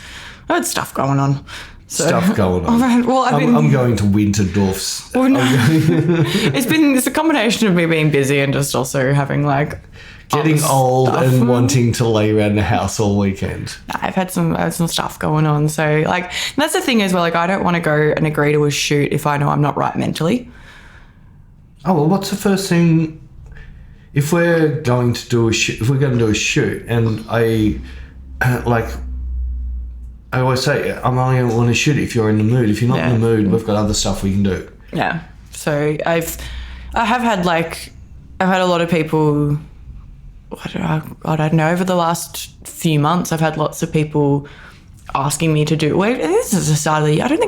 I've had stuff going on. Stuff going on. I'm going to Winterdorf's. Well, no. It's a combination of me being busy and just also having like getting old and wanting to lay around the house all weekend. I've had some stuff going on. So like, that's the thing as well. Like, I don't want to go and agree to a shoot if I know I'm not right mentally. Oh well, what's the first thing if we're going to do a shoot? If we're going to do a shoot, and I always say, I'm only going to want to shoot if you're in the mood. If you're not in the mood, we've got other stuff we can do. Yeah. So I've had a lot of people, I don't know, over the last few months, I've had lots of people asking me to do, this is the start of the year. I don't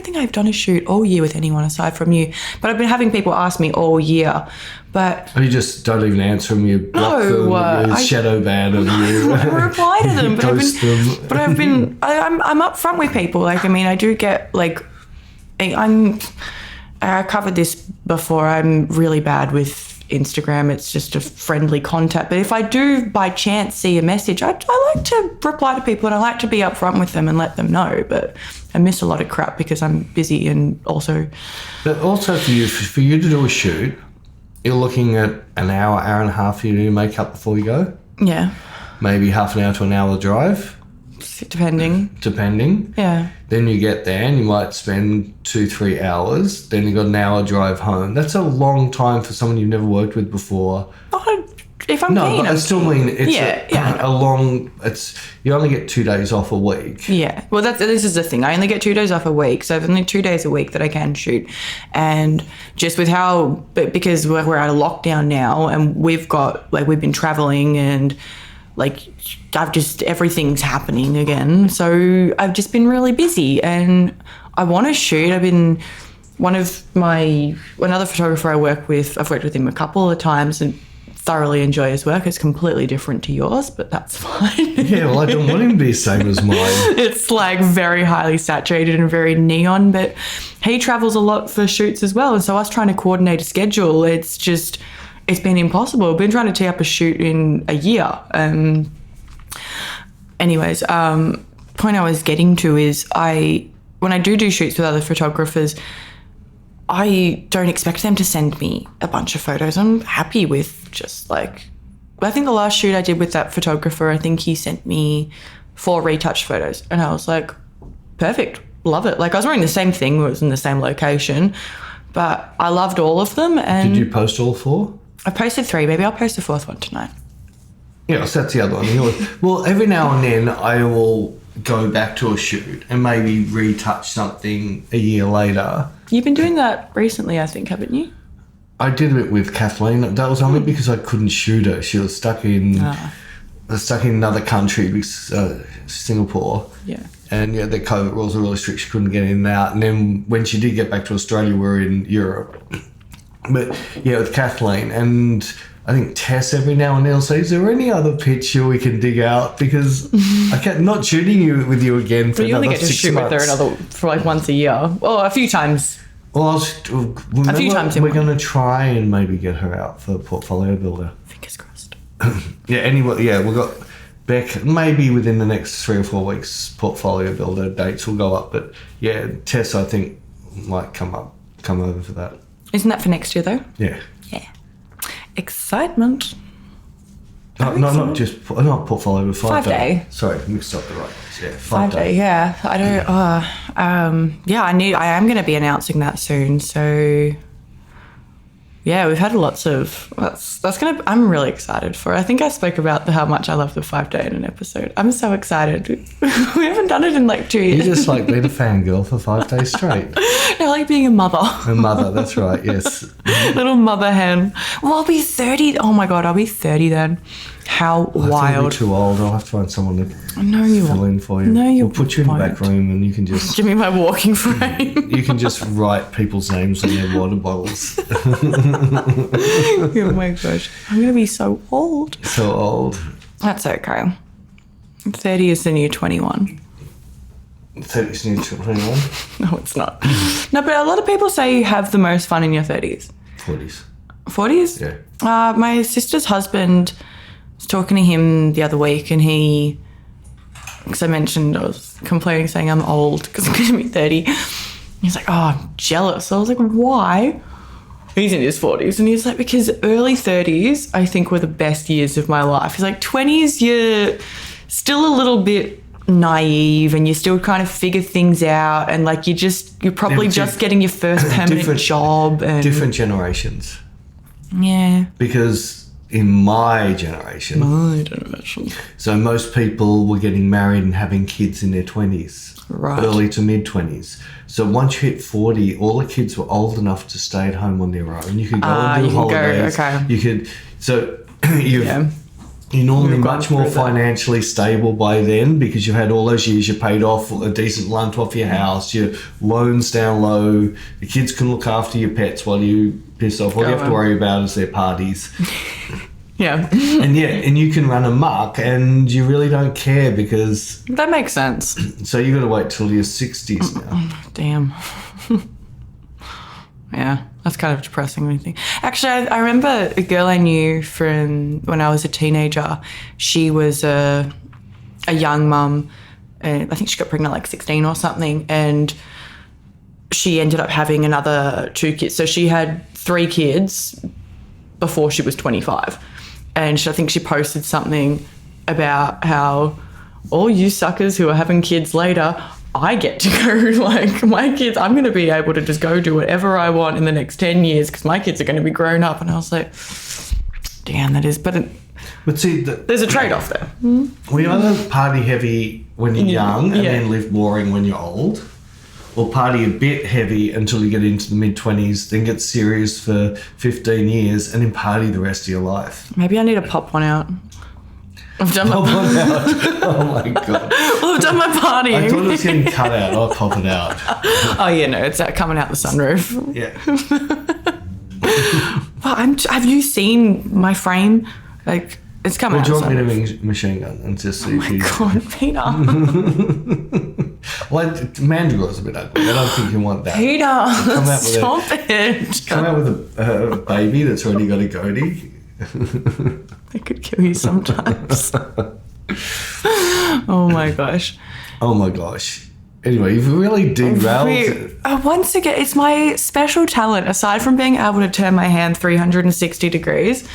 think I've done a shoot all year with anyone aside from you, but I've been having people ask me all year. But you just don't even answer them. You block them. You shadow ban them. I reply to them. But I'm upfront with people. Like, I mean, I do get like, I'm I covered this before. I'm really bad with Instagram. It's just a friendly contact. But if I do by chance see a message, I like to reply to people, and I like to be upfront with them and let them know. But I miss a lot of crap because I'm busy, and also... But also for you to do a shoot, you're looking at an hour and a half for you to do makeup before you go. Yeah. Maybe half an hour to an hour drive. Depending. Yeah. Then you get there and you might spend 2-3 hours. Then you got an hour drive home. That's a long time for someone you've never worked with before. Oh, if I'm keen. No, but I still mean it's a long. You only get 2 days off a week. Yeah. Well, this is the thing. I only get 2 days off a week, so I've only 2 days a week that I can shoot. And just with because we're out of lockdown now, and we've been traveling, and everything happening again. So I've just been really busy, and I want to shoot. Another photographer I work with, I've worked with him a couple of times and thoroughly enjoy his work. It's completely different to yours, but that's fine. Yeah, well, I don't want him to be the same as mine. It's very highly saturated and very neon, but he travels a lot for shoots as well. And so us trying to coordinate a schedule, it's been impossible. I've been trying to tee up a shoot in a year. Anyways, point I was getting to is when I do shoots with other photographers, I don't expect them to send me a bunch of photos. I'm happy with just I think the last shoot I did with that photographer, I think he sent me 4 retouched photos, and I was like, perfect, love it. I was wearing the same thing, it was in the same location, but I loved all of them. And did you post all 4? I posted 3. Maybe I'll post the 4th one tonight. Yeah, so that's the other one. Well, every now and then I will go back to a shoot and maybe retouch something a year later. You've been doing that recently, I think, haven't you? I did it with Kathleen. That was only because I couldn't shoot her. She was stuck in another country, Singapore. Yeah. And the COVID rules are really strict. She couldn't get in and out. And then when she did get back to Australia, we were in Europe. But with Kathleen, and I think Tess every now and then will say, is there any other picture we can dig out? Because I can't, not shooting with you again for you another only get to 6 shoot months. with her for once a year. Well, a few times. Well, a few times. We're going to try and maybe get her out for Portfolio Builder. Fingers crossed. We've got Bec, maybe within the next 3 or 4 weeks, Portfolio Builder dates will go up. But Tess, I think, might come over for that. Isn't that for next year though? Yeah. Yeah. Excitement. Not Portfolio, but 5 day. Sorry, mixed up the right. Yeah, 5 day. Yeah, I don't. I am going to be announcing that soon. So, yeah, we've had lots of. That's gonna. I'm really excited for it. I think I spoke about how much I love the 5 day in an episode. I'm so excited. We haven't done it in 2 years. You just being a fangirl for 5 days straight. No, like being a mother. A mother, that's right. Yes. Little mother hen. Well, I'll be 30. Oh my God, I'll be 30 then. How wild. You're too old. I'll have to find someone to fill in for you. No, you We'll put you in the back room and you can just... Give me my walking frame. You can just write people's names on their water bottles. Oh my gosh. I'm going to be so old. So old. That's okay. 30 is the new 21. 30 is the new 21? No, it's not. No, but a lot of people say you have the most fun in your 30s. 40s. 40s? Yeah. My sister's husband... I was talking to him the other week, and because I mentioned I was complaining saying I'm old because I'm going to be 30. He's like, oh, I'm jealous. I was like, why? He's in his 40s, and he's like, because early 30s I think were the best years of my life. He's like, 20s you're still a little bit naive and you still kind of figure things out, and you're probably just getting your first permanent job. And different generations. Yeah. Because in my generation, so most people were getting married and having kids in their 20s, right. Early to mid 20s. So once you hit 40, all the kids were old enough to stay at home on their own. You could go and do holidays. You could, so you're normally much more financially stable by then because you've had all those years, you paid off a decent lump off your house, your loans down low, the kids can look after your pets while you piss off. All you have to worry about is their parties. Yeah. and you can run amok and you really don't care because... That makes sense. So you got to wait till your 60s now. Damn. Yeah, that's kind of depressing when you think. Actually, I remember a girl I knew from when I was a teenager. She was a young mum, and I think she got pregnant like 16 or something, and she ended up having another 2 kids. So she had 3 kids before she was 25. And I think she posted something about how all you suckers who are having kids later, I get to go, like, my kids, I'm going to be able to just go do whatever I want in the next 10 years because my kids are going to be grown up. And I was like, damn, that is, but see, there's a trade-off there. We either party heavy when you're young and then live boring when you're old, or party a bit heavy until you get into the mid-20s, then get serious for 15 years, and then party the rest of your life. Maybe I need to pop one out. I've done pop one out. Oh my God. Well, I've done my partying. I thought it was getting cut out. I'll pop it out. Oh, yeah, no, it's coming out the sunroof. Yeah. Well, have you seen my frame? Like, it's coming out the sunroof. Do you want me to machine gun and just see if you... Oh my God, Peter. Well, Mandragora's a bit ugly. I don't think you want that. Peter, stop it. Come out with a baby that's already got a goatee. They could kill you sometimes. Oh my gosh. Oh my gosh. Anyway, you've really derailed. Once again, it's my special talent. Aside from being able to turn my hand 360 degrees,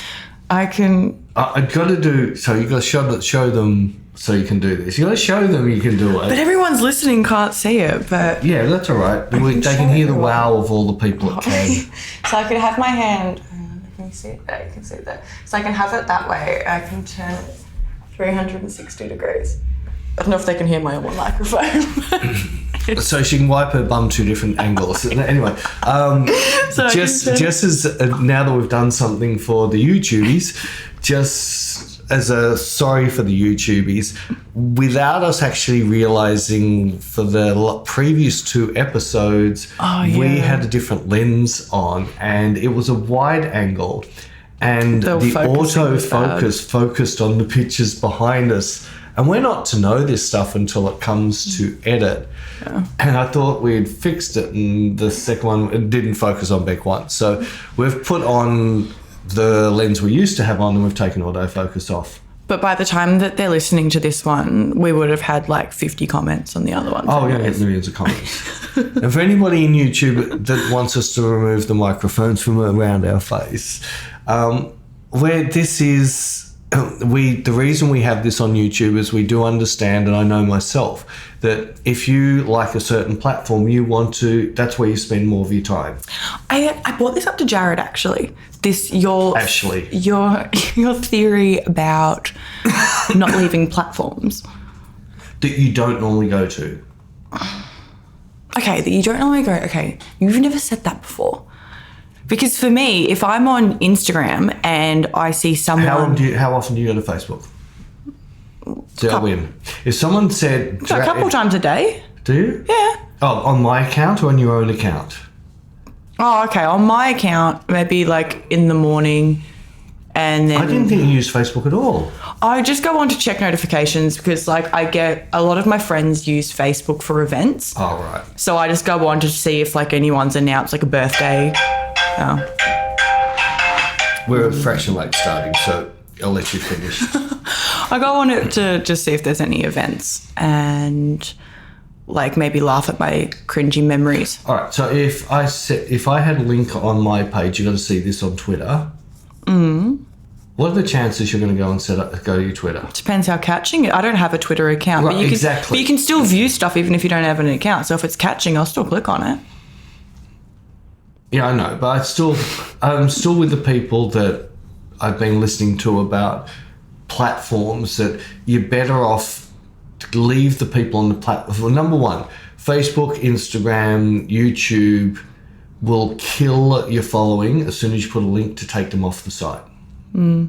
I can... I've got to do... So you've got to show them so you can do this. You've got to show them you can do it. But everyone's listening can't see it, but... Yeah, that's all right. They can hear the wow of all the people that can. So I could have my hand... Can you see it there? You can see it there. So I can have it that way. I can turn it 360 degrees. I don't know if they can hear my one microphone. So she can wipe her bum 2 different angles. Anyway, so just as now that we've done something for the YouTubies, just as a sorry for the YouTubies, without us actually realizing for the previous 2 episodes, we had a different lens on, and it was a wide angle, and the autofocus focused on the pictures behind us. And we're not to know this stuff until it comes to edit. Yeah. And I thought we'd fixed it, and the second one, it didn't focus on Bec once. So we've put on the lens we used to have on, and we've taken autofocus off. But by the time that they're listening to this one, we would have had like 50 comments on the other one. Oh, we're going to get millions of comments. And for anybody in YouTube that wants us to remove the microphones from around our face, where this is... the reason we have this on YouTube is we do understand, and I know myself, that if you like a certain platform, you want to, that's where you spend more of your time. I brought this up to Jared, actually. Your theory about not leaving platforms. That you don't normally go to. Okay, that you don't normally go, okay, you've never said that before. Because for me, if I'm on Instagram and I see someone... How often do you go to Facebook? If someone said... A couple times a day. Do you? Yeah. Oh, on my account or on your own account? Oh, okay. On my account, maybe like in the morning, and then... I didn't think you used Facebook at all. I just go on to check notifications because like I get... A lot of my friends use Facebook for events. Oh, right. So I just go on to see if like anyone's announced like a birthday... Oh. We're a fraction late starting, so I'll let you finish. I go on it to just see if there's any events and like maybe laugh at my cringy memories. All right, so if I had a link on my page, you're going to see this on Twitter. What are the chances you're going to go and go to your Twitter? Depends how catching it. I don't have a Twitter account, right, but you can still view stuff even if you don't have an account. So if it's catching, I'll still click on it. Yeah, I know, but I'm still with the people that I've been listening to about platforms that you're better off to leave the people on the platform. Well, number one, Facebook, Instagram, YouTube will kill your following as soon as you put a link to take them off the site. I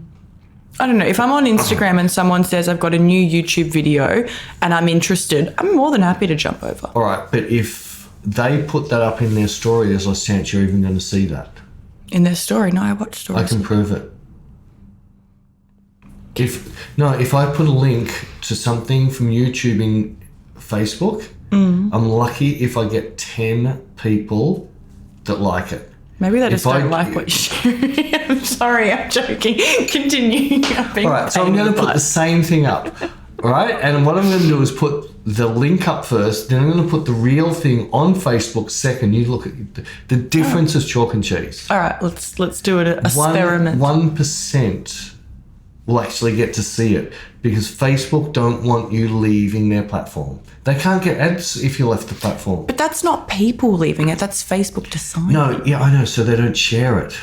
don't know. If I'm on Instagram and someone says I've got a new YouTube video and I'm interested, I'm more than happy to jump over. All right, but if they put that up in their story, there's less chance you're even going to see that. In their story? No, I watch stories. I can prove it. If I put a link to something from YouTube in Facebook, I'm lucky if I get 10 people that like it. Maybe they just If don't like what you do. I'm sorry, I'm joking. Continue. All right, so I'm going to put the same thing up, all right? And what I'm going to do is put the link up first, then I'm going to put the real thing on Facebook second. You look at the difference is chalk and cheese. All right, let's do an experiment. 1% will actually get to see it because Facebook don't want you leaving their platform. They can't get ads if you left the platform. But that's not people leaving it. That's Facebook deciding. No, yeah, I know. So they don't share it.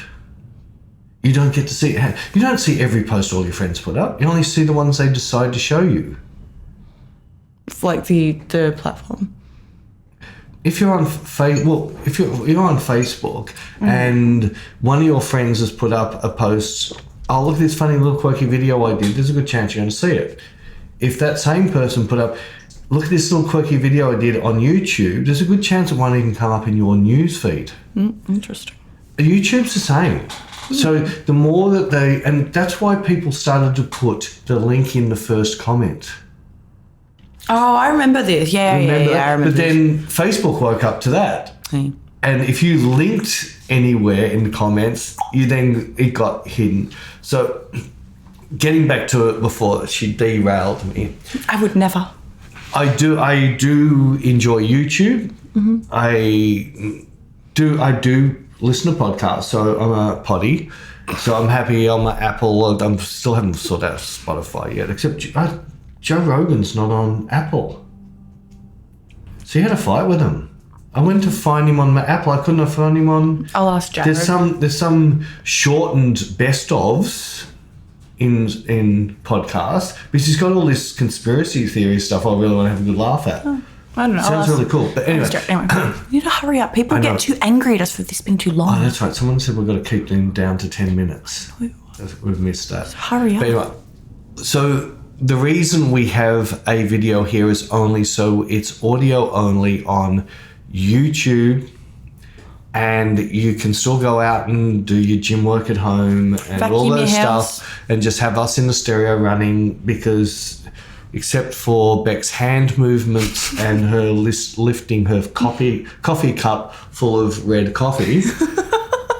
You don't get to see it. You don't see every post all your friends put up. You only see the ones they decide to show you. Like the platform. If you're on if you're on Facebook and one of your friends has put up a post, oh, look at this funny little quirky video I did, there's a good chance you're going to see it. If that same person put up, look at this little quirky video I did on YouTube, there's a good chance it won't even come up in your news feed. Interesting. YouTube's the same. So the more that and that's why people started to put the link in the first comment. Oh, I remember this. Yeah, I remember. But then Facebook woke up to that. Hey. And if you linked anywhere in the comments, it got hidden. So getting back to it before she derailed me. I would never. I do enjoy YouTube. I do listen to podcasts. So I'm a potty. So I'm happy on my Apple. I still haven't sorted out Spotify yet, except Joe Rogan's not on Apple. So you had a fight with him. I went to find him on my Apple. I couldn't find him on. I'll ask Jared. There's some shortened best ofs in podcasts because he's got all this conspiracy theory stuff I really want to have a good laugh at. I don't know. Sounds really cool. But anyway, we need to hurry up. People get too angry at us for this being too long. Oh, that's right. Someone said we've got to keep them down to 10 minutes. We've missed that. Hurry up. But anyway, so the reason we have a video here is only so it's audio only on YouTube, and you can still go out and do your gym work at home and all those stuff and just have us in the stereo running because except for Bec's hand movements and her lifting her coffee cup full of red coffee.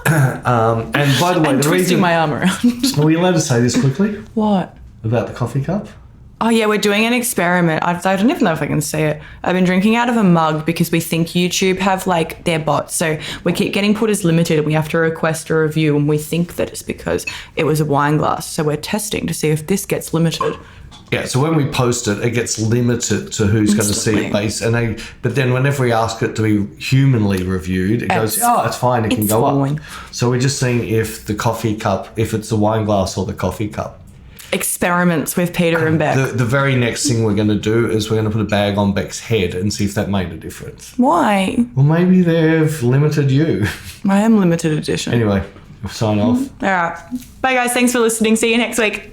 And by the way, and twisting my arm around. Are we allowed to say this quickly? What? About the coffee cup? Oh, yeah, we're doing an experiment. I don't even know if I can say it. I've been drinking out of a mug because we think YouTube have, like, their bots. So we keep getting put as limited and we have to request a review, and we think that it's because it was a wine glass. So we're testing to see if this gets limited. Yeah, so when we post it, it gets limited to who's going to see it but then whenever we ask it to be humanly reviewed, it goes, it's fine, it can go up. So we're just seeing if the coffee cup, if it's the wine glass or the coffee cup. Experiments with Peter and Bec. The very next thing we're going to do is we're going to put a bag on Bec's head and see if that made a difference. Why? Well, maybe they've limited you. I am limited edition. Anyway, we'll sign off. All right. Bye, guys. Thanks for listening. See you next week.